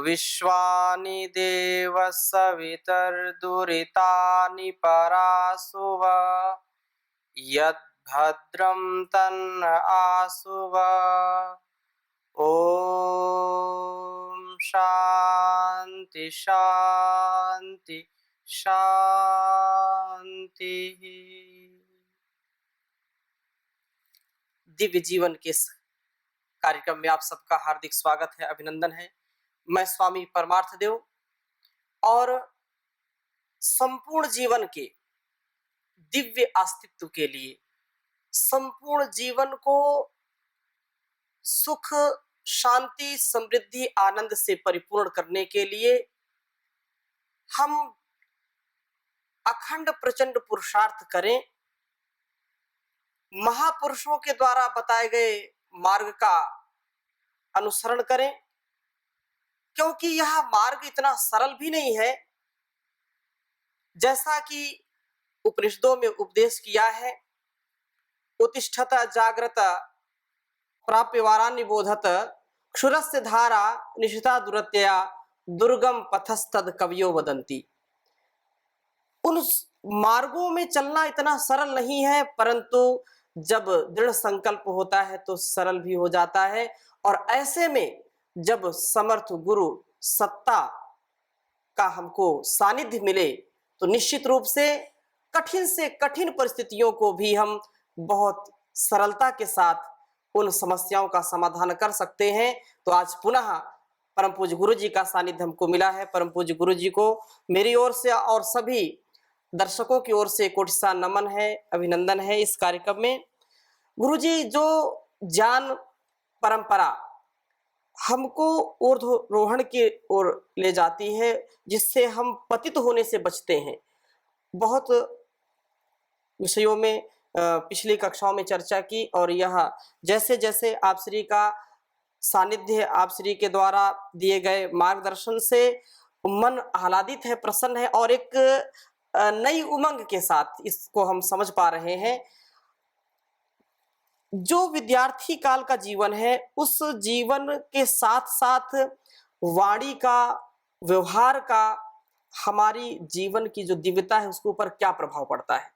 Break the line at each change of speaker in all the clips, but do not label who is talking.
विश्वानि देव सवितर्दुरितानि परासुव यद्भद्रं तन्न आसुव। ओम शांति शांति शांति। दिव्य जीवन के इस कार्यक्रम में आप सबका हार्दिक स्वागत है, अभिनंदन है। मैं स्वामी परमार्थ देव और संपूर्ण जीवन के दिव्य अस्तित्व के लिए, संपूर्ण जीवन को सुख शांति समृद्धि आनंद से परिपूर्ण करने के लिए हम अखंड प्रचंड पुरुषार्थ करें, महापुरुषों के द्वारा बताए गए मार्ग का अनुसरण करें, क्योंकि यह मार्ग इतना सरल भी नहीं है। जैसा कि उपनिषदों में उपदेश किया है, उत्तिष्ठत जाग्रत प्राप्य वारान्य बोधत क्षुरस्य धारा निशिता दुरत्यया दुर्गम पथस्तद कवियो वदंती। उन मार्गों में चलना इतना सरल नहीं है, परंतु जब दृढ़ संकल्प होता है तो सरल भी हो जाता है। और ऐसे में जब समर्थ गुरु सत्ता का हमको सानिध्य मिले तो निश्चित रूप से कठिन परिस्थितियों को भी हम बहुत सरलता के साथ उन समस्याओं का समाधान कर सकते हैं। तो आज पुनः परम पूज्य गुरु जी का सानिध्य हमको मिला है। परम पूज्य गुरु जी को मेरी ओर से और सभी दर्शकों की ओर से कोटि नमन है, अभिनंदन है। इस कार्यक्रम में गुरु जी जो ज्ञान परंपरा हमको ऊर्ध्वरोहण की ओर ले जाती है, जिससे हम पतित होने से बचते हैं, बहुत विषयों में पिछली कक्षाओं में चर्चा की। और यह जैसे जैसे आप श्री का सानिध्य, आप श्री के द्वारा दिए गए मार्गदर्शन से मन आह्लादित है, प्रसन्न है और एक नई उमंग के साथ इसको हम समझ पा रहे हैं। जो विद्यार्थी काल का जीवन है, उस जीवन के साथ साथ वाणी का, व्यवहार का, हमारी जीवन की जो दिव्यता है उसके ऊपर क्या प्रभाव पड़ता है।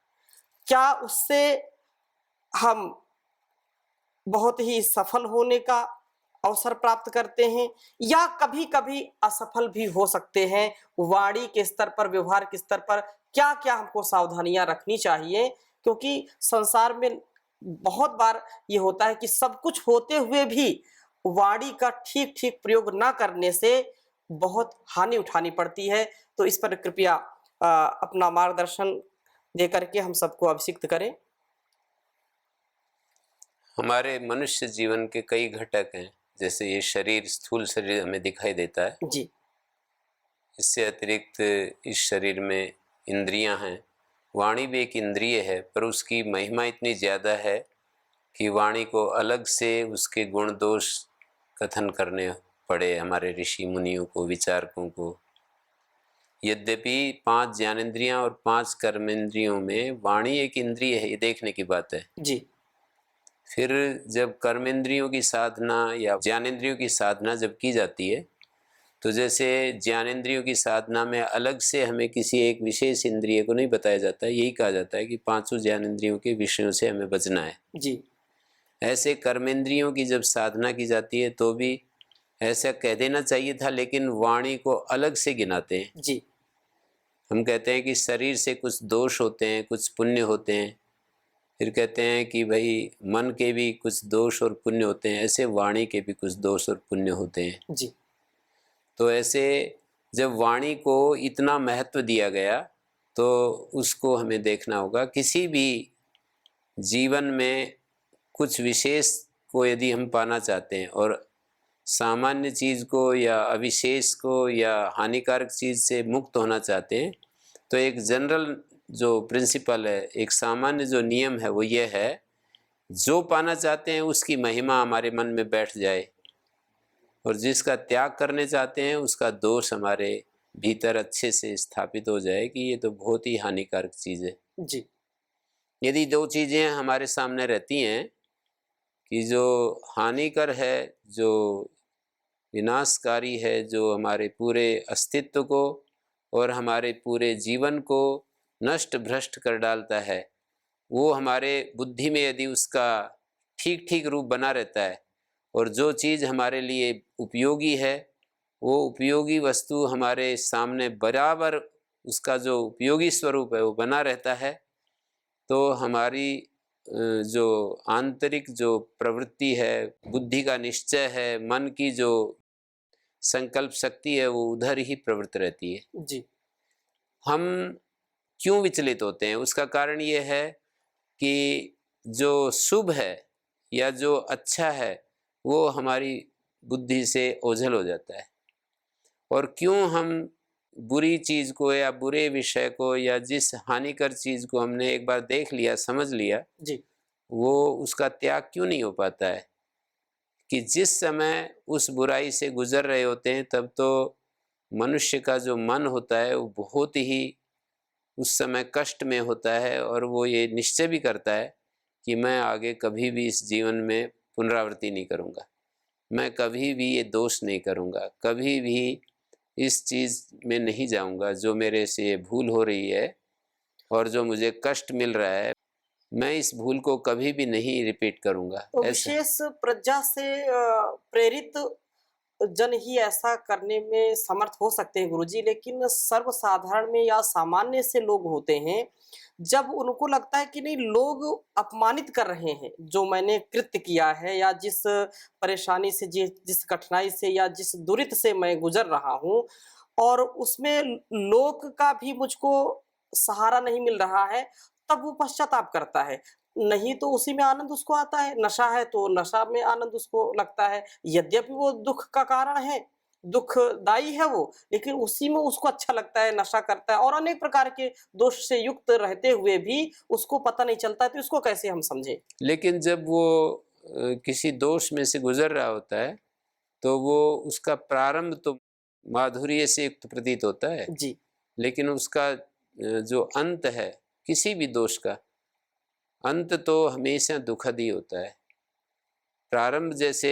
क्या उससे हम बहुत ही सफल होने का अवसर प्राप्त करते हैं या कभी कभी असफल भी हो सकते हैं। वाणी के स्तर पर, व्यवहार के स्तर पर क्या क्या हमको सावधानियां रखनी चाहिए, क्योंकि संसार में बहुत बार ये होता है कि सब कुछ होते हुए भी वाणी का ठीक ठीक प्रयोग ना करने से बहुत हानि उठानी पड़ती है। तो इस पर कृपया अपना मार्गदर्शन दे करके हम सबको अभिषिक्त करें।
हमारे मनुष्य जीवन के कई घटक हैं, जैसे ये शरीर, स्थूल शरीर हमें दिखाई देता है
जी।
इससे अतिरिक्त इस शरीर में इंद्रियां हैं। वाणी भी एक इंद्रिय है, पर उसकी महिमा इतनी ज़्यादा है कि वाणी को अलग से उसके गुण दोष कथन करने पड़े हमारे ऋषि मुनियों को, विचारकों को। यद्यपि 5 ज्ञानेंद्रियां और 5 कर्मेंद्रियों में वाणी एक इंद्रिय है, ये देखने की बात है
जी।
फिर जब कर्मेंद्रियों की साधना या ज्ञानेंद्रियों की साधना जब की जाती है, तो जैसे ज्ञानेंद्रियों की साधना में अलग से हमें किसी एक विशेष इंद्रिय को नहीं बताया जाता है, यही कहा जाता है कि 5 ज्ञानेंद्रियों के विषयों से हमें बचना है।
जी।
ऐसे कर्मेंद्रियों की जब साधना की जाती है तो भी ऐसा कह देना चाहिए था, लेकिन वाणी को अलग से गिनाते हैं।
जी।
हम कहते हैं कि शरीर से कुछ दोष होते हैं, कुछ पुण्य होते हैं। फिर कहते हैं कि भाई मन के भी कुछ दोष और पुण्य होते हैं, ऐसे वाणी के भी कुछ दोष और पुण्य होते हैं।
जी।
तो ऐसे जब वाणी को इतना महत्व दिया गया तो उसको हमें देखना होगा। किसी भी जीवन में कुछ विशेष को यदि हम पाना चाहते हैं और सामान्य चीज़ को या अविशेष को या हानिकारक चीज़ से मुक्त होना चाहते हैं, तो एक जनरल जो प्रिंसिपल है, एक सामान्य जो नियम है, वो ये है, जो पाना चाहते हैं उसकी महिमा हमारे मन में बैठ जाए और जिसका त्याग करने चाहते हैं उसका दोष हमारे भीतर अच्छे से स्थापित हो जाए कि ये तो बहुत ही हानिकारक चीज़ है।
जी।
यदि 2 चीज़ें हमारे सामने रहती हैं कि जो हानिकर है, जो विनाशकारी है, जो हमारे पूरे अस्तित्व को और हमारे पूरे जीवन को नष्ट भ्रष्ट कर डालता है, वो हमारे बुद्धि में यदि उसका ठीक ठीक रूप बना रहता है और जो चीज़ हमारे लिए उपयोगी है वो उपयोगी वस्तु हमारे सामने बराबर उसका जो उपयोगी स्वरूप है वो बना रहता है, तो हमारी जो आंतरिक जो प्रवृत्ति है, बुद्धि का निश्चय है, मन की जो संकल्प शक्ति है वो उधर ही प्रवृत्त रहती है।
जी।
हम क्यों विचलित होते हैं? उसका कारण ये है कि जो शुभ है या जो अच्छा है वो हमारी बुद्धि से ओझल हो जाता है, और क्यों हम बुरी चीज़ को या बुरे विषय को या जिस हानिकर चीज़ को हमने एक बार देख लिया, समझ लिया,
जी।
वो उसका त्याग क्यों नहीं हो पाता है? कि जिस समय उस बुराई से गुजर रहे होते हैं तब तो मनुष्य का जो मन होता है वो बहुत ही उस समय कष्ट में होता है, और वो ये निश्चय भी करता है कि मैं आगे कभी भी इस जीवन में पुनरावृत्ति नहीं करूँगा, मैं कभी भी ये दोष नहीं करूँगा, कभी भी इस चीज़ में नहीं जाऊँगा जो मेरे से ये भूल हो रही है और जो मुझे कष्ट मिल रहा है, मैं इस भूल को कभी भी नहीं रिपीट करूँगा।
तो
ऐसा
विशेष प्रज्ञा से प्रेरित जन ही ऐसा करने में समर्थ हो सकते हैं गुरुजी, लेकिन सर्वसाधारण में या सामान्य से लोग होते हैं, जब उनको लगता है कि नहीं लोग अपमानित कर रहे हैं, जो मैंने कृत्य किया है या जिस परेशानी से जिस कठिनाई से या जिस दुरित से मैं गुजर रहा हूँ और उसमें लोक का भी मुझको सहारा नहीं मिल रहा है, तब वो पश्चाताप करता है। नहीं तो उसी में आनंद उसको आता है, नशा है तो नशा में आनंद उसको लगता है। यद्यपि वो दुःख का कारण है, दुःखदायी है वो, लेकिन उसी में उसको अच्छा लगता है, नशा करता है और अनेक प्रकार के दोष से युक्त रहते हुए भी उसको पता नहीं चलता है, तो इसको कैसे हम समझें?
लेकिन जब वो किसी दोष में से गुजर रहा होता है तो वो उसका प्रारंभ तो माधुर्य से युक्त प्रतीत होता है,
जी।
लेकिन उसका जो अंत है किसी भी दोष का अंत तो हमेशा दुखद ही होता है। प्रारंभ जैसे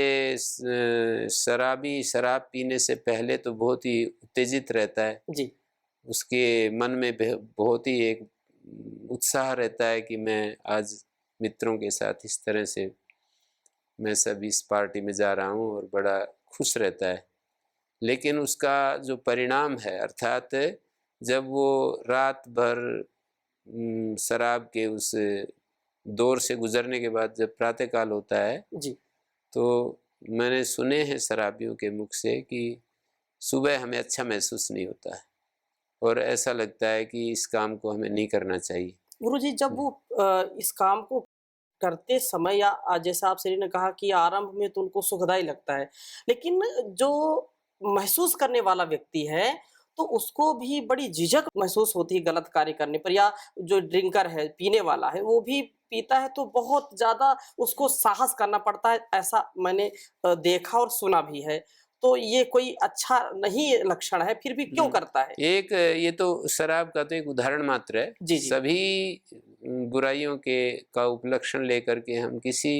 शराबी शराब पीने से पहले तो बहुत ही उत्तेजित रहता है,
जी।
उसके मन में बहुत ही एक उत्साह रहता है कि मैं आज मित्रों के साथ इस तरह से मैं सब इस पार्टी में जा रहा हूँ, और बड़ा खुश रहता है। लेकिन उसका जो परिणाम है, अर्थात जब वो रात भर शराब के उस दौर से गुजरने के बाद जब प्रातःकाल होता है,
जी।
तो मैंने सुने हैं शराबियों के मुख से कि सुबह हमें अच्छा महसूस नहीं होता है और ऐसा लगता है कि इस काम को हमें नहीं करना चाहिए।
गुरुजी जब वो इस काम को करते समय या जैसा आप श्री ने कहा कि आरंभ में तो उनको सुखदायी लगता है, लेकिन जो महसूस करने वाला व्यक्ति है, तो उसको भी बड़ी झिझक महसूस होती है गलत कार्य करने पर या जो ड्रिंकर है, पीने वाला है, वो भी पीता है तो बहुत ज़्यादा उसको साहस करना पड़ता है, ऐसा मैंने देखा और सुना भी है। तो ये कोई अच्छा नहीं लक्षण है, फिर भी क्यों करता है?
एक ये तो शराब का तो एक उदाहरण मात्र है।
जी, जी।
सभी बुराइयों के का उपलक्षण लेकर के हम किसी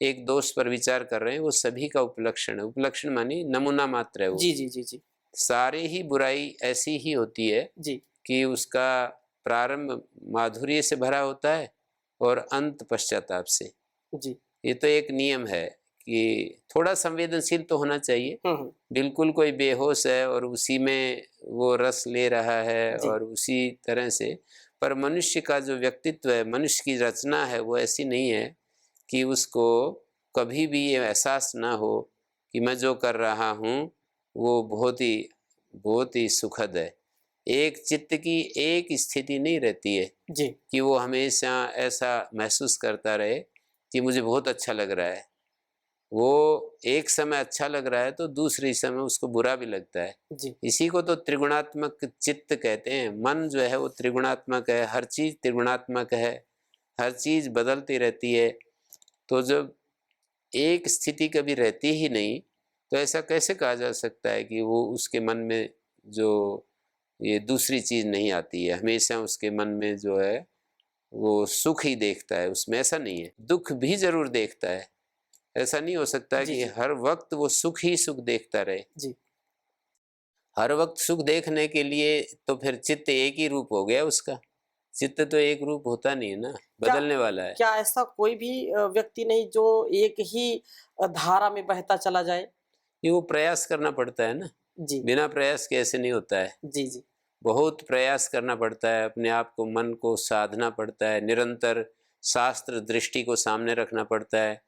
एक दोष पर विचार कर रहे हैं, वो सभी का उपलक्षण है। उपलक्षण मानी नमूना मात्र है वो।
जी, जी, जी, जी।
सारे ही बुराई ऐसी ही होती है
जी।
कि उसका प्रारंभ माधुर्य से भरा होता है और अंत पश्चाताप से।
जी।
ये तो एक नियम है कि थोड़ा संवेदनशील तो होना चाहिए।
हुँ, हुँ।
बिल्कुल कोई बेहोश है और उसी में वो रस ले रहा है
जी।
और उसी तरह से, पर मनुष्य का जो व्यक्तित्व है, मनुष्य की रचना है, वो ऐसी नहीं है कि उसको कभी भी ये एहसास ना हो कि मैं जो कर रहा हूँ वो बहुत ही सुखद है। एक चित्त की एक स्थिति नहीं रहती है
जी।
कि वो हमेशा ऐसा महसूस करता रहे कि मुझे बहुत अच्छा लग रहा है। वो एक समय अच्छा लग रहा है तो दूसरे समय उसको बुरा भी लगता है।
जी।
इसी को तो त्रिगुणात्मक चित्त कहते हैं। मन जो है वो त्रिगुणात्मक है, हर चीज़ त्रिगुणात्मक है, हर चीज़ बदलती रहती है। तो जब एक स्थिति कभी रहती ही नहीं, तो ऐसा कैसे कहा जा सकता है कि वो उसके मन में जो ये दूसरी चीज़ नहीं आती है, हमेशा उसके मन में जो है वो सुख ही देखता है, उसमें ऐसा नहीं है। दुःख भी ज़रूर देखता है, ऐसा नहीं हो सकता
जी
कि
जी
हर वक्त वो सुख ही सुख देखता रहे।
जी
हर वक्त सुख देखने के लिए तो फिर चित्त एक ही रूप हो गया उसका। चित्त तो एक रूप होता नहीं है ना,
क्या
बदलने वाला है।
क्या ऐसा कोई भी व्यक्ति नहीं जो एक ही धारा में बहता चला जाए?
ये वो प्रयास करना पड़ता है ना,
जी
बिना प्रयास के ऐसे नहीं होता है।
जी जी
बहुत प्रयास करना पड़ता है, अपने आप को, मन को साधना पड़ता है, निरंतर शास्त्र दृष्टि को सामने रखना पड़ता है,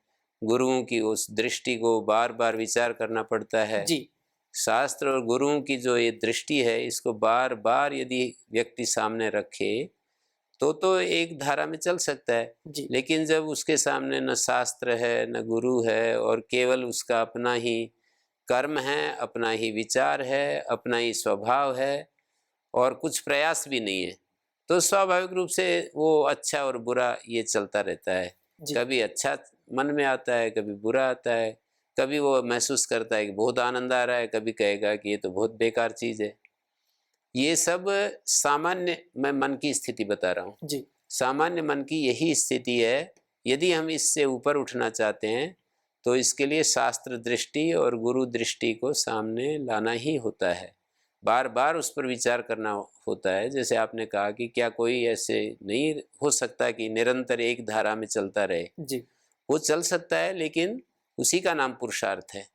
गुरुओं की उस दृष्टि को बार बार विचार करना पड़ता है।
जी
शास्त्र और गुरुओं की जो ये दृष्टि है, इसको बार बार यदि व्यक्ति सामने रखे तो एक धारा में चल सकता है।
जी
लेकिन जब उसके सामने न शास्त्र है न गुरु है और केवल उसका अपना ही कर्म है, अपना ही विचार है, अपना ही स्वभाव है और कुछ प्रयास भी नहीं है, तो स्वाभाविक रूप से वो अच्छा और बुरा ये चलता रहता है।
जी
कभी अच्छा मन में आता है, कभी बुरा आता है, कभी वो महसूस करता है कि बहुत आनंद आ रहा है, कभी कहेगा कि ये तो बहुत बेकार चीज़ है। ये सब सामान्य, मैं मन की स्थिति बता रहा हूँ।
जी
सामान्य मन की यही स्थिति है। यदि हम इससे ऊपर उठना चाहते हैं तो इसके लिए शास्त्र दृष्टि और गुरु दृष्टि को सामने लाना ही होता है। बार बार उस पर विचार करना होता है। जैसे आपने कहा कि क्या कोई ऐसे नहीं हो सकता कि निरंतर एक धारा में चलता रहे?
जी
वो चल सकता है, लेकिन उसी का नाम पुरुषार्थ है।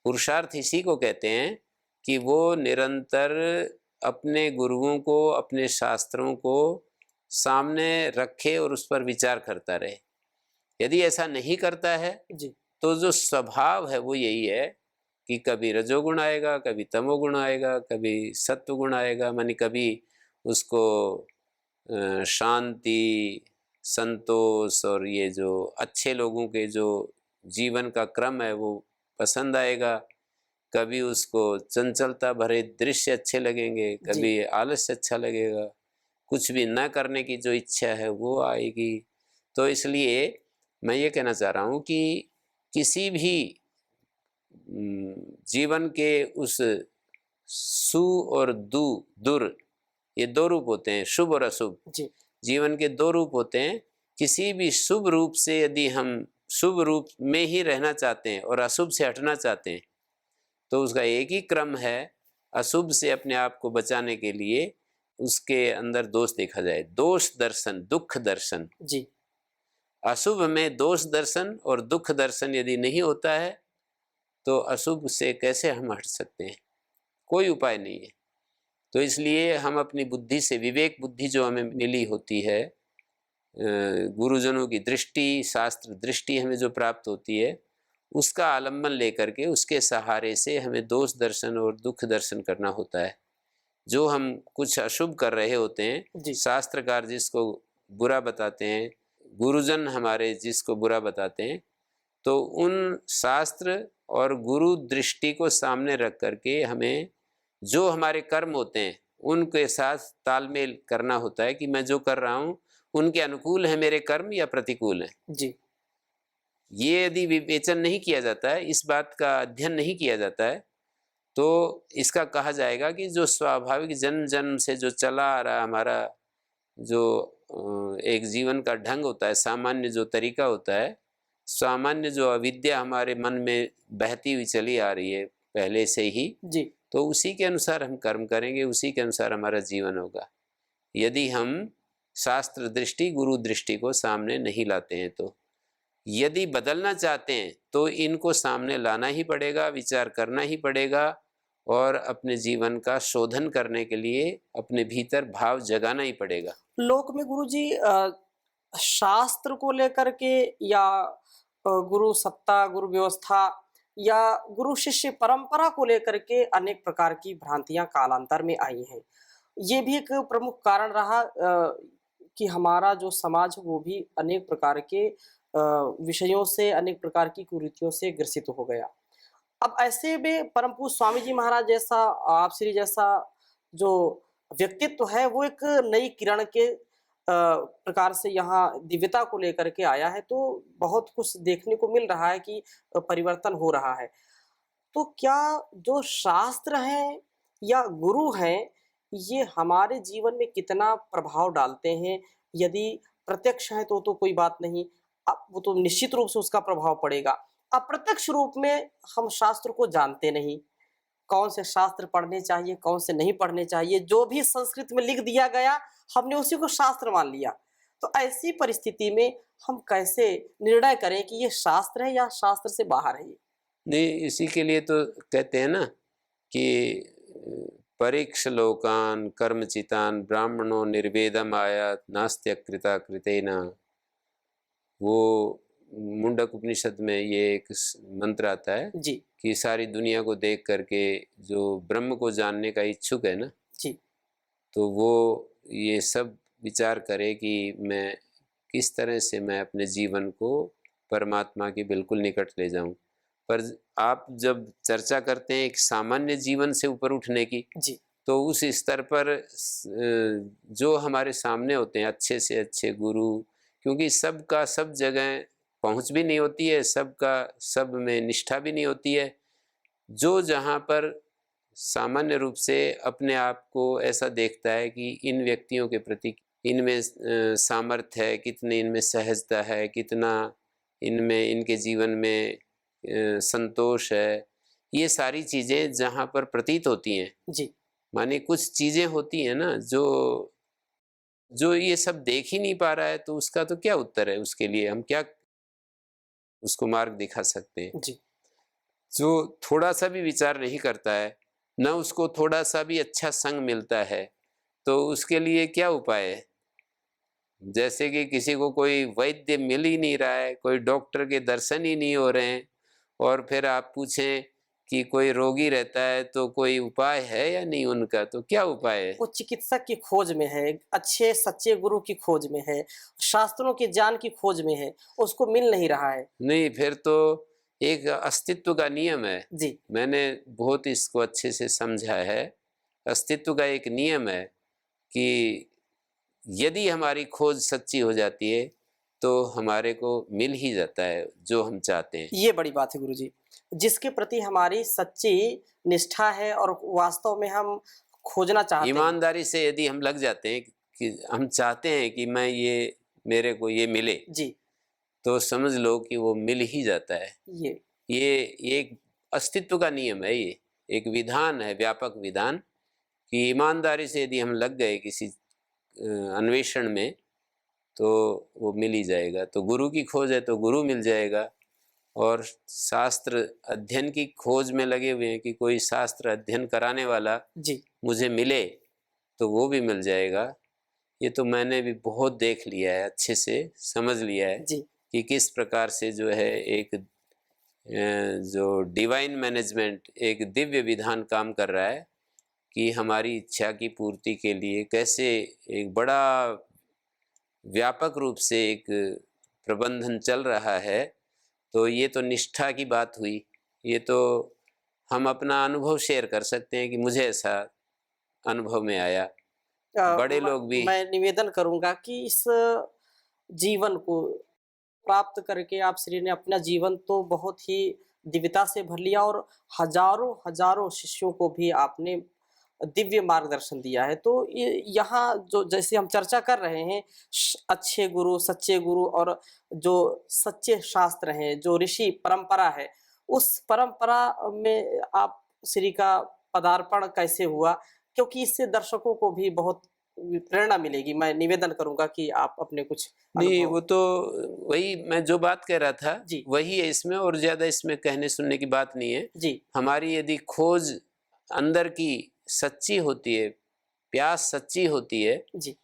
पुरुषार्थ इसी को कहते हैं कि वो निरंतर अपने गुरुओं को, अपने शास्त्रों को सामने रखे और उस पर विचार करता रहे। यदि ऐसा नहीं करता है
जी
तो जो स्वभाव है वो यही है कि कभी रजोगुण आएगा, कभी तमोगुण आएगा, कभी सत्वगुण आएगा। मानी कभी उसको शांति, संतोष और ये जो अच्छे लोगों के जो जीवन का क्रम है वो पसंद आएगा, कभी उसको चंचलता भरे दृश्य अच्छे लगेंगे,
जी
कभी आलस्य अच्छा लगेगा, कुछ भी न करने की जो इच्छा है वो आएगी। तो इसलिए मैं ये कहना चाह रहा हूँ कि किसी भी जीवन के उस सु और दुर, ये दो रूप होते हैं, शुभ और अशुभ।
जी
जीवन के दो रूप होते हैं। किसी भी शुभ रूप से यदि हम शुभ रूप में ही रहना चाहते हैं और अशुभ से हटना चाहते हैं तो उसका एक ही क्रम है। अशुभ से अपने आप को बचाने के लिए उसके अंदर दोष देखा जाए, दोष दर्शन, दुख दर्शन।
जी
अशुभ में दोष दर्शन और दुख दर्शन यदि नहीं होता है तो अशुभ से कैसे हम हट सकते हैं? कोई उपाय नहीं है। तो इसलिए हम अपनी बुद्धि से, विवेक बुद्धि जो हमें मिली होती है, गुरुजनों की दृष्टि, शास्त्र दृष्टि हमें जो प्राप्त होती है, उसका आलम्बन लेकर के उसके सहारे से हमें दोष दर्शन और दुख दर्शन करना होता है। जो हम कुछ अशुभ कर रहे होते हैं,
जी
शास्त्रकार जिसको बुरा बताते हैं, गुरुजन हमारे जिसको बुरा बताते हैं, तो उन शास्त्र और गुरु दृष्टि को सामने रख करके हमें जो हमारे कर्म होते हैं उनके साथ तालमेल करना होता है कि मैं जो कर रहा हूँ उनके अनुकूल है मेरे कर्म या प्रतिकूल है।
जी
ये यदि विवेचन नहीं किया जाता है, इस बात का अध्ययन नहीं किया जाता है, तो इसका कहा जाएगा कि जो स्वाभाविक जन्म जन्म से जो चला आ रहा हमारा जो एक जीवन का ढंग होता है, सामान्य जो तरीका होता है, सामान्य जो अविद्या हमारे मन में बहती हुई चली आ रही है पहले से ही,
जी
तो उसी के अनुसार हम कर्म करेंगे, उसी के अनुसार हमारा जीवन होगा। यदि हम शास्त्र दृष्टि, गुरु दृष्टि को सामने नहीं लाते हैं तो यदि बदलना चाहते हैं तो इनको सामने लाना ही पड़ेगा, विचार करना ही पड़ेगा और अपने जीवन का शोधन करने के लिए अपने भीतर भाव जगाना ही पड़ेगा।
लोक में गुरुजी शास्त्र को लेकर के या गुरु सत्ता, गुरु व्यवस्था या गुरु शिष्य परंपरा को लेकर के अनेक प्रकार की भ्रांतियां कालांतर में आई हैं। ये भी एक प्रमुख कारण रहा कि हमारा जो समाज है वो भी अनेक प्रकार के विषयों से, अनेक प्रकार की कुरीतियों से ग्रसित हो गया। अब ऐसे में परम पूज्य स्वामी जी महाराज जैसा, आप श्री जैसा जो व्यक्तित्व है वो एक नई किरण के प्रकार से यहाँ दिव्यता को लेकर के आया है, तो बहुत कुछ देखने को मिल रहा है कि परिवर्तन हो रहा है। तो क्या जो शास्त्र हैं या गुरु हैं, ये हमारे जीवन में कितना प्रभाव डालते हैं? यदि प्रत्यक्ष है तो कोई बात नहीं, वो तो निश्चित रूप से उसका प्रभाव पड़ेगा। अप्रत्यक्ष रूप में हम शास्त्र को जानते नहीं, कौन से शास्त्र पढ़ने चाहिए, कौन से नहीं पढ़ने चाहिए, जो भी संस्कृत में लिख दिया गया, हमने उसी को शास्त्र मान लिया। तो ऐसी परिस्थिति में हम कैसे निर्णय करें कि ये शास्त्र है या शास्त्र से बाहर है ये?
नहीं, इसी के लिए तो कहते हैं ना कि परीक्ष लोकान कर्मचितान ब्राह्मणों निर्वेदम आयात नास्त्यकृता कृतेन। वो मुंडक उपनिषद में ये एक मंत्र आता है
जी,
कि सारी दुनिया को देख करके जो ब्रह्म को जानने का इच्छुक है ना,
जी,
तो वो ये सब विचार करे कि मैं किस तरह से मैं अपने जीवन को परमात्मा के बिल्कुल निकट ले जाऊं। पर आप जब चर्चा करते हैं एक सामान्य जीवन से ऊपर उठने की,
जी,
तो उस स्तर पर जो हमारे सामने होते हैं अच्छे से अच्छे गुरु, क्योंकि सबका सब जगह पहुंच भी नहीं होती है, सबका सब में निष्ठा भी नहीं होती है। जो जहाँ पर सामान्य रूप से अपने आप को ऐसा देखता है कि इन व्यक्तियों के प्रति इनमें सामर्थ्य है, कितनी इनमें सहजता है, कितना इनमें इनके जीवन में संतोष है, ये सारी चीज़ें जहाँ पर प्रतीत होती हैं,
जी,
माने कुछ चीज़ें होती हैं ना जो जो ये सब देख ही नहीं पा रहा है, तो उसका तो क्या उत्तर है, उसके लिए हम क्या उसको मार्ग दिखा सकते हैं।
जी,
जो थोड़ा सा भी विचार नहीं करता है, न उसको थोड़ा सा भी अच्छा संग मिलता है, तो उसके लिए क्या उपाय है। जैसे कि किसी को कोई वैद्य मिल ही नहीं रहा है, कोई डॉक्टर के दर्शन ही नहीं हो रहे हैं, और फिर आप पूछें कि कोई रोगी रहता है तो कोई उपाय है या नहीं उनका, तो क्या उपाय है।
वो चिकित्सक की खोज में है, अच्छे सच्चे गुरु की खोज में है, शास्त्रों के ज्ञान की खोज में है, उसको मिल नहीं रहा है।
नहीं, फिर तो एक अस्तित्व का नियम है।
जी,
मैंने बहुत इसको अच्छे से समझा है। अस्तित्व का एक नियम है कि यदि हमारी खोज सच्ची हो जाती है तो हमारे को मिल ही जाता है जो हम चाहते हैं।
ये बड़ी बात है गुरुजी। जिसके प्रति हमारी सच्ची निष्ठा है और वास्तव में हम खोजना चाहते हैं।
ईमानदारी से यदि हम लग जाते हैं कि हम चाहते हैं कि मैं ये मेरे को ये मिले,
जी,
तो समझ लो कि वो मिल ही जाता है।
ये
ये एक अस्तित्व का नियम है, ये एक विधान है, व्यापक विधान, कि ईमानदारी से यदि हम लग गए किसी अन्वेषण में तो वो मिल ही जाएगा। तो गुरु की खोज है तो गुरु मिल जाएगा, और शास्त्र अध्ययन की खोज में लगे हुए हैं कि कोई शास्त्र अध्ययन कराने वाला
जी,
मुझे मिले तो वो भी मिल जाएगा। ये तो मैंने भी बहुत देख लिया है, अच्छे से समझ लिया है
जी,
कि किस प्रकार से जो है एक जो डिवाइन मैनेजमेंट, एक दिव्य विधान काम कर रहा है कि हमारी इच्छा की पूर्ति के लिए कैसे एक बड़ा व्यापक रूप से एक प्रबंधन चल रहा है। तो ये तो निष्ठा की बात हुई, ये तो हम अपना अनुभव शेयर कर सकते हैं कि मुझे ऐसा अनुभव में आया। बड़े लोग भी
मैं निवेदन करूँगा कि इस जीवन को प्राप्त करके आप श्री ने अपना जीवन तो बहुत ही दिव्यता से भर लिया और हजारों हजारों शिष्यों को भी आपने दिव्य मार्गदर्शन दिया है। तो ये यहाँ जो जैसे हम चर्चा कर रहे हैं अच्छे गुरु, सच्चे गुरु और जो सच्चे शास्त्र हैं, जो ऋषि परंपरा है, उस परंपरा में आप श्री का पदार्पण कैसे हुआ? क्योंकि इससे दर्शकों को भी बहुत प्रेरणा मिलेगी। मैं निवेदन करूँगा कि आप अपने कुछ
नहीं,
अनुभव।
वो तो वही मैं जो बात कह रहा था
जी,
वही है इसमें, और ज़्यादा इसमें कहने सुनने की बात नहीं है।
जी,
हमारी यदि खोज अंदर की सच्ची होती है, प्यास सच्ची होती है,
जी,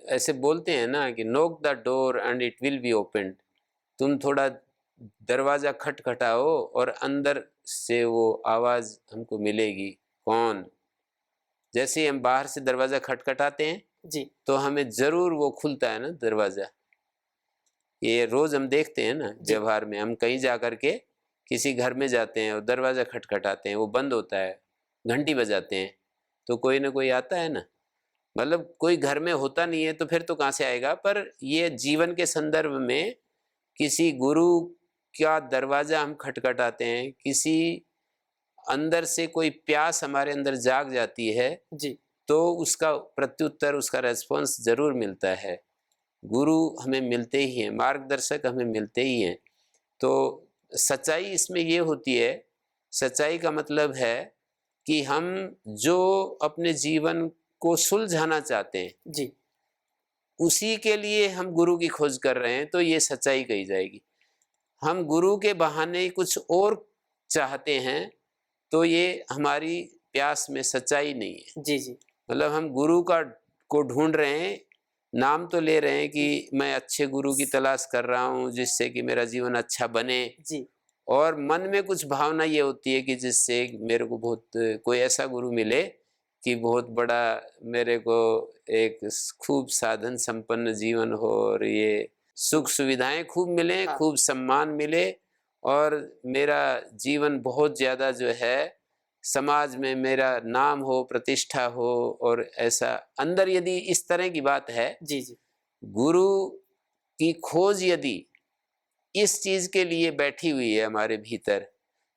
ऐसे बोलते हैं ना कि knock the door and it will be opened. तुम थोड़ा दरवाज़ा खटखटाओ और अंदर से वो आवाज़ हमको मिलेगी। कौन? जैसे ही हम बाहर से दरवाज़ा खटखटाते हैं
जी,
तो हमें ज़रूर वो खुलता है ना दरवाज़ा। ये रोज़ हम देखते हैं ना
जी,
व्यवहार में, हम कहीं जा कर के किसी घर में जाते हैं और दरवाज़ा खटखटाते हैं, वो बंद होता है, घंटी बजाते हैं, तो कोई ना कोई आता है ना। मतलब कोई घर में होता नहीं है तो फिर तो कहाँ से आएगा। पर ये जीवन के संदर्भ में किसी गुरु का दरवाज़ा हम खटखटाते हैं, किसी अंदर से कोई प्यास हमारे अंदर जाग जाती है,
जी,
तो उसका प्रत्युत्तर, उसका रेस्पॉन्स ज़रूर मिलता है। गुरु हमें मिलते ही हैं, मार्गदर्शक हमें मिलते ही हैं। तो सच्चाई इसमें ये होती है, सच्चाई का मतलब है कि हम जो अपने जीवन को सुलझाना चाहते हैं
जी
उसी के लिए हम गुरु की खोज कर रहे हैं, तो ये सच्चाई कही जाएगी। हम गुरु के बहाने कुछ और चाहते हैं तो ये हमारी प्यास में सच्चाई नहीं है।
जी जी
मतलब हम गुरु को ढूंढ रहे हैं, नाम तो ले रहे हैं कि मैं अच्छे गुरु की तलाश कर रहा हूँ जिससे कि मेरा जीवन अच्छा बने,
जी
और मन में कुछ भावना ये होती है कि जिससे मेरे को बहुत कोई ऐसा गुरु मिले कि बहुत बड़ा मेरे को एक खूब साधन संपन्न जीवन हो और ये सुख सुविधाएं खूब मिले,
हाँ
खूब सम्मान मिले, और मेरा जीवन बहुत ज़्यादा जो है समाज में मेरा नाम हो, प्रतिष्ठा हो, और ऐसा अंदर यदि इस तरह की बात है,
जी जी
गुरु की खोज यदि इस चीज के लिए बैठी हुई है हमारे भीतर,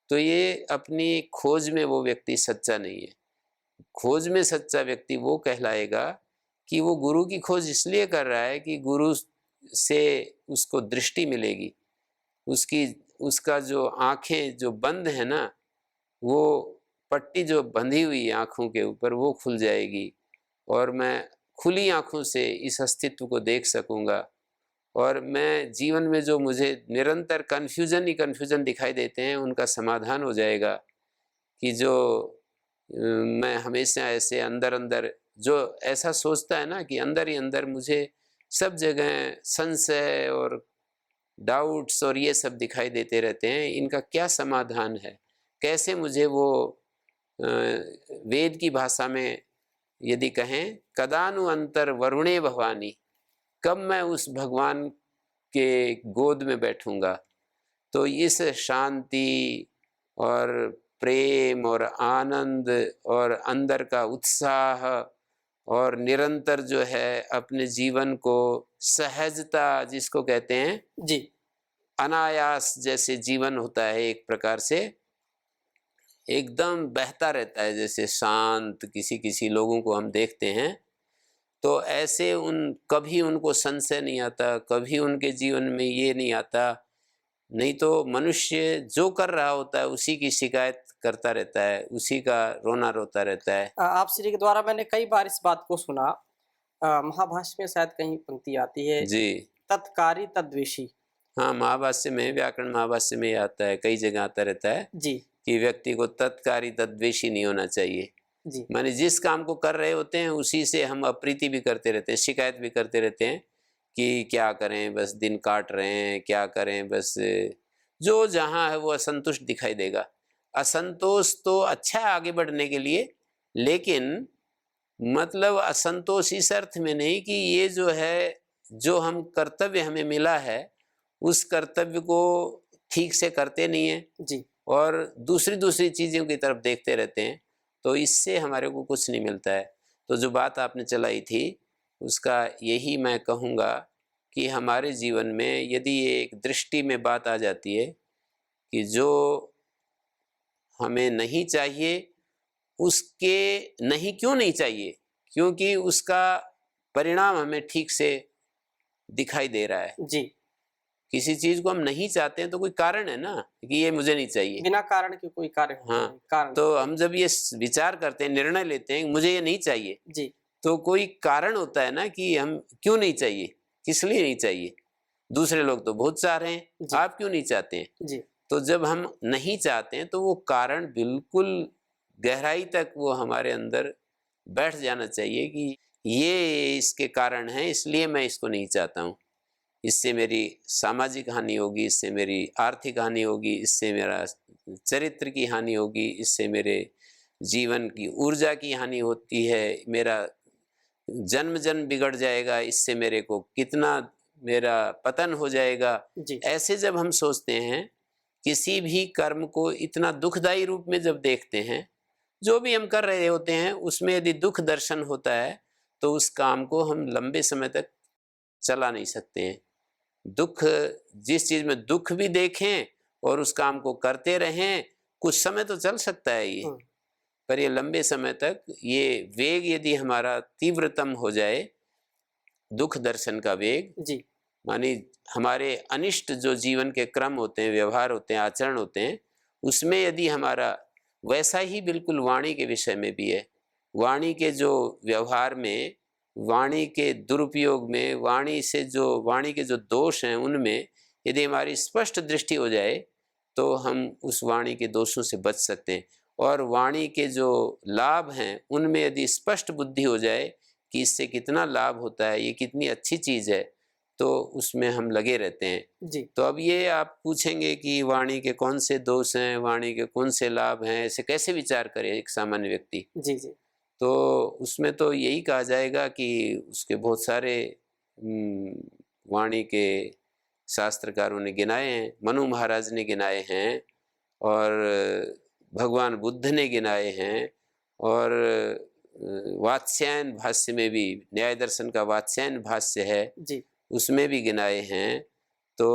तो ये अपनी खोज में वो व्यक्ति सच्चा नहीं है। खोज में सच्चा व्यक्ति वो कहलाएगा कि वो गुरु की खोज इसलिए कर रहा है कि गुरु से उसको दृष्टि मिलेगी, उसकी उसका जो आंखें जो बंद है ना, वो पट्टी जो बंधी हुई है आंखों के ऊपर वो खुल जाएगी, और मैं खुली आंखों से इस अस्तित्व को देख सकूंगा, और मैं जीवन में जो मुझे निरंतर कन्फ्यूजन ही कन्फ्यूजन दिखाई देते हैं उनका समाधान हो जाएगा। कि जो मैं हमेशा ऐसे अंदर अंदर जो ऐसा सोचता है ना कि अंदर ही अंदर मुझे सब जगह संशय और डाउट्स और ये सब दिखाई देते रहते हैं, इनका क्या समाधान है, कैसे मुझे वो वेद की भाषा में यदि कहें कदानु अंतर वरुणे भवानी, कब मैं उस भगवान के गोद में बैठूंगा। तो इस शांति और प्रेम और आनंद और अंदर का उत्साह और निरंतर जो है अपने जीवन को सहजता जिसको कहते हैं,
जी
अनायास जैसे जीवन होता है एक प्रकार से एकदम बहता रहता है, जैसे शांत किसी किसी लोगों को हम देखते हैं, तो ऐसे कभी उनको संशय नहीं आता, कभी उनके जीवन में ये नहीं आता। नहीं तो मनुष्य जो कर रहा होता है उसी की शिकायत करता रहता है, उसी का रोना रोता रहता है।
आप श्री के द्वारा मैंने कई बार इस बात को सुना। महाभाष्य में शायद कहीं पंक्ति आती है,
जी
तत्कारी तद्वेषी।
हाँ, महाभाष्य में, व्याकरण महाभाष्य में आता है, कई जगह आता रहता है
जी
कि व्यक्ति को तत्कारी तद्वेषी नहीं होना चाहिए।
जी
माने जिस काम को कर रहे होते हैं उसी से हम अप्रीति भी करते रहते हैं, शिकायत भी करते रहते हैं कि क्या करें, बस दिन काट रहे हैं, क्या करें, बस जो जहाँ है वो असंतुष्ट दिखाई देगा। असंतोष तो अच्छा है आगे बढ़ने के लिए, लेकिन मतलब असंतोष इस अर्थ में नहीं कि ये जो है जो हम कर्तव्य हमें मिला है उस कर्तव्य को ठीक से करते नहीं है
जी
और दूसरी दूसरी चीज़ों की तरफ देखते रहते हैं, तो इससे हमारे को कुछ नहीं मिलता है। तो जो बात आपने चलाई थी उसका यही मैं कहूँगा कि हमारे जीवन में यदि ये एक दृष्टि में बात आ जाती है कि जो हमें नहीं चाहिए उसके नहीं क्यों नहीं चाहिए, क्योंकि उसका परिणाम हमें ठीक से दिखाई दे रहा है।
जी
किसी चीज़ को हम नहीं चाहते हैं तो कोई कारण है ना कि ये मुझे नहीं चाहिए।
बिना कारण के कोई कार्य होता
हाँ,
नहीं, कारण
तो हम जब ये विचार करते हैं, निर्णय लेते हैं मुझे ये नहीं चाहिए,
जी
तो कोई कारण होता है ना कि हम क्यों नहीं चाहिए, किस लिए नहीं चाहिए। दूसरे लोग तो बहुत चाह रहे हैं,
जी
आप क्यों नहीं चाहते हैं।
जी
तो जब हम नहीं चाहते हैं तो वो कारण बिल्कुल गहराई तक वो हमारे अंदर बैठ जाना चाहिए कि ये इसके कारण है, इसलिए मैं इसको नहीं चाहता हूँ। इससे मेरी सामाजिक हानि होगी, इससे मेरी आर्थिक हानि होगी, इससे मेरा चरित्र की हानि होगी, इससे मेरे जीवन की ऊर्जा की हानि होती है, मेरा जन्म जन्म बिगड़ जाएगा, इससे मेरे को कितना मेरा पतन हो जाएगा।
जी
ऐसे जब हम सोचते हैं, किसी भी कर्म को इतना दुखदायी रूप में जब देखते हैं, जो भी हम कर रहे होते हैं उसमें यदि दुख दर्शन होता है तो उस काम को हम लंबे समय तक चला नहीं सकते हैं। दुख, जिस चीज़ में दुख भी देखें और उस काम को करते रहें, कुछ समय तो चल सकता है ये,
हम्म,
पर ये लंबे समय तक ये वेग यदि हमारा तीव्रतम हो जाए दुख दर्शन का वेग,
जी
मानी हमारे अनिष्ट जो जीवन के क्रम होते हैं, व्यवहार होते हैं, आचरण होते हैं, उसमें यदि हमारा वैसा ही बिल्कुल वाणी के विषय में भी है, वाणी के जो व्यवहार में, वाणी के दुरुपयोग में, वाणी के जो दोष हैं उनमें यदि हमारी स्पष्ट दृष्टि हो जाए तो हम उस वाणी के दोषों से बच सकते हैं। और वाणी के जो लाभ हैं उनमें यदि स्पष्ट बुद्धि हो जाए कि इससे कितना लाभ होता है, ये कितनी अच्छी चीज़ है, तो उसमें हम लगे रहते हैं।
जी
तो अब ये आप पूछेंगे कि वाणी के कौन से दोष हैं, वाणी के कौन से लाभ हैं, ऐसे कैसे विचार करे एक सामान्य व्यक्ति?
जी जी
तो उसमें तो यही कहा जाएगा कि उसके बहुत सारे उम, वाणी के शास्त्रकारों ने गिनाए हैं, मनु महाराज ने गिनाए हैं और भगवान बुद्ध ने गिनाए हैं और वात्स्यायन भाष्य में भी, न्याय दर्शन का वात्स्यायन भाष्य है,
जी
उसमें भी गिनाए हैं। तो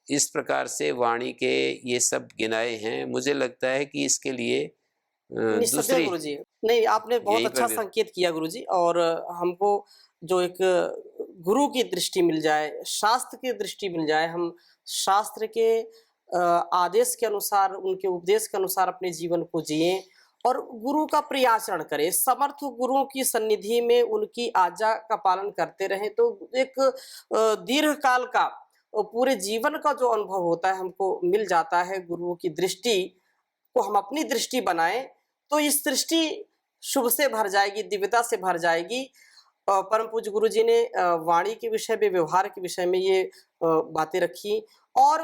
इस प्रकार से वाणी के ये सब गिनाए हैं। मुझे लगता है कि इसके लिए
निस्संदेह
दूसरी
गुरुजी। नहीं, आपने बहुत
यहीं पर
अच्छा
भी
संकेत किया गुरुजी, और हमको जो एक गुरु की दृष्टि मिल जाए, शास्त्र की दृष्टि मिल जाए, हम शास्त्र के आदेश के अनुसार, उनके उपदेश के अनुसार अपने जीवन को जिएँ और गुरु का प्रियाचरण करें। समर्थ गुरुओं की सन्निधि में उनकी आज्ञा का पालन करते रहें, तो एक दीर्घ काल का पूरे जीवन का जो अनुभव होता है, हमको मिल जाता है। गुरुओं की दृष्टि को हम अपनी दृष्टि बनाएँ, तो इस दृष्टि शुभ से भर जाएगी, दिव्यता से भर जाएगी। परम पूज्य गुरु जी ने वाणी के विषय में, व्यवहार के विषय में ये बातें रखी, और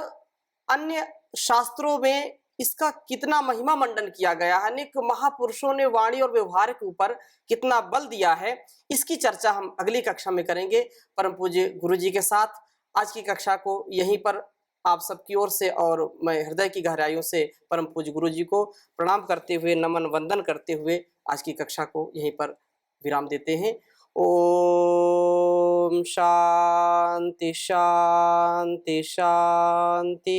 अन्य शास्त्रों में इसका कितना महिमा मंडन किया गया है। अनेक महापुरुषों ने वाणी और व्यवहार के ऊपर कितना बल दिया है, इसकी चर्चा हम अगली कक्षा में करेंगे परम पूज्य गुरु जी के साथ। आज की कक्षा को यहीं पर आप सबकी ओर से और मैं हृदय की गहराइयों से परम पूज्य गुरु जी को प्रणाम करते हुए, नमन वंदन करते हुए आज की कक्षा को यहीं पर विराम देते हैं। ओम शांति शांति शांति।